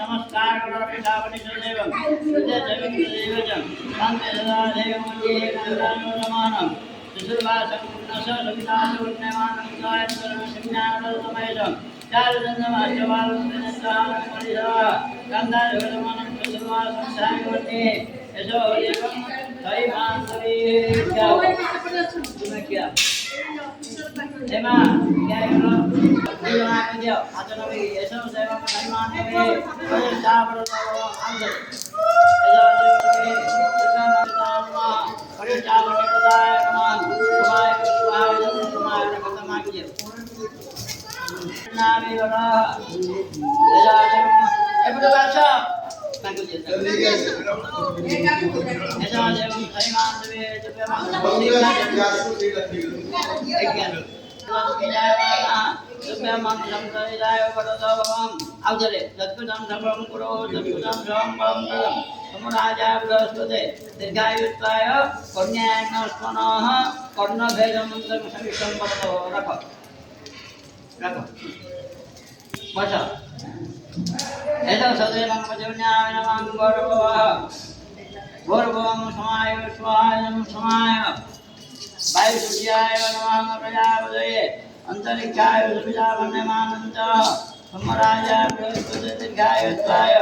नमस्कार करो पितावनि देवं हृदय जगं देवजं शांति सदा देवं मध्ये नंदनमानं सुसुवासं नशो लवितासो उन्नयमानं गायत्रं संज्ञानोतमयजं चारुचन्द्रमाश्चवालं दिनस्तामनिधा गन्धाधुरमानं सुसुवासं सायवते यशो देवं हरिमान्तवे क्या Tema, क्या करो? बिना करियो, आता नवी ऐसा सेवा में नहीं मानते हैं, कोई चावल तो आंदे, ऐसा नहीं कितना मानता कोई चावल नहीं होता है मान, तुम्हारे खत्म आ गया, नामी वाला, ऐसा नहीं, ये बुरा बादशाह, मैं कुछ ऐसा नहीं, नहीं मानते हैं, जब मैं मानता हूँ मंगलम करिदाय वरदवम आवजले तत्पुदम सर्वम कुरो तत्पुदम सर्वम परम समराजा बृहस्पते दीर्घायुत्वाय कन्यायनस्मनः कर्णभेदमन्त्रं सविष्टं वरदो रखो बचा ऐसा सदैवं वजन्याय नमः गौरवं समाय स्वाय नमः समाय वायु सूर्याय नमः प्रजापतये अंतरिक्षाय सुविधा वन्यमानंत समराजाय बृहस्पति दीर्घायुत्वाय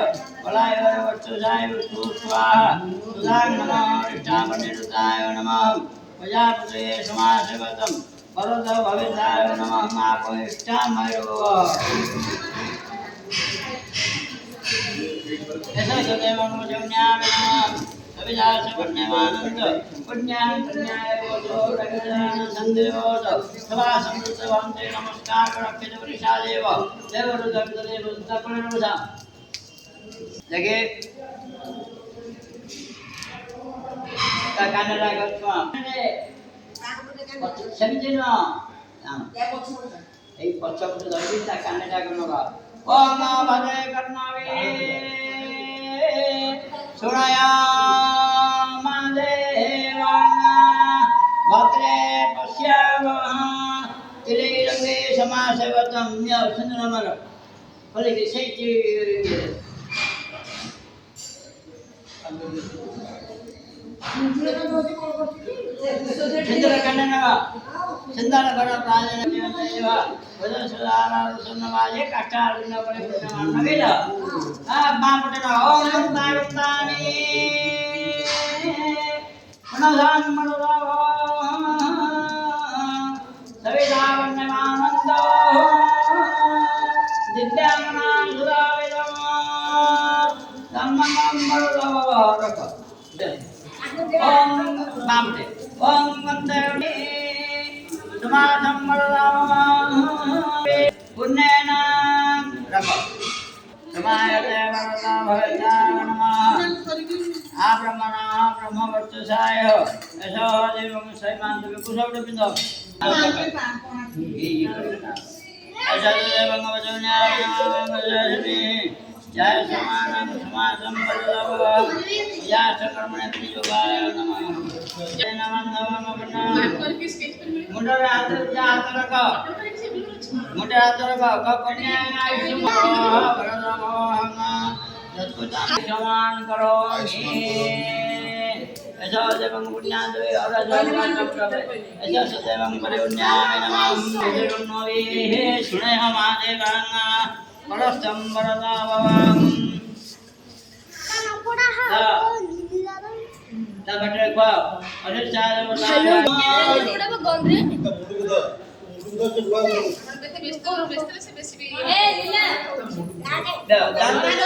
बलाय वर्चसाय विष्णु स्वाहा सुधाय नमः इष्टापनिरुताय नमः प्रजापतये समासेवतं वरदो भविताय नमः माको इष्टामयो ऐसा सदैवं वजन्याय नमः अभिलाष पुण्यमानंद पुण्याय पुण्याय वोदो रगदान संदेवोदो सभा संतवंते नमस्कार करक्षित वृषा देव देवरुद्र देव तपनरुधा जगे का कानरा गत्वा समझिनो এই পছপট ধরি তা কানেটা করবা ওম ভদে কর্ণবে সুরায়া भद्रे पश्यामः त्रिरंगे समासेवतं सुंदरमर बोले कि सही चंद्र कन्नना चंदन बड़ा प्राजन देवा वजन सुधारा सुन्नवाजे कष्टार न बड़े नगेला आ बापटना ओम तारुतानी मनोधान मनोराव सविता वन्यमानंद दिव्यांगना सुधाविदम धम्मं मनोराव रख ओम बापटे ओम वंदे समाधं मनोराव पुण्येन रख समाय देवरता भवताय नमः ब्रह्मणा ब्रह्मवर्चसाय ऐसा देवं सैमांत कुशल बिंदु ऐसा देवं वजन्याय जय समानं समासं बलव या कर्मणे त्रियोगाय नमः जय नमः नमः मुंडे हाथ रखो मुंडे हाथ रखो कन्या समान करो ऐसा देवं पुण्यादे और ऐसा सदैवं परिपुण्याय नमः हे सुने हमारे गाना परस्तम वरदा भवं ता बटे को अरे चार बता थोड़ा गन रे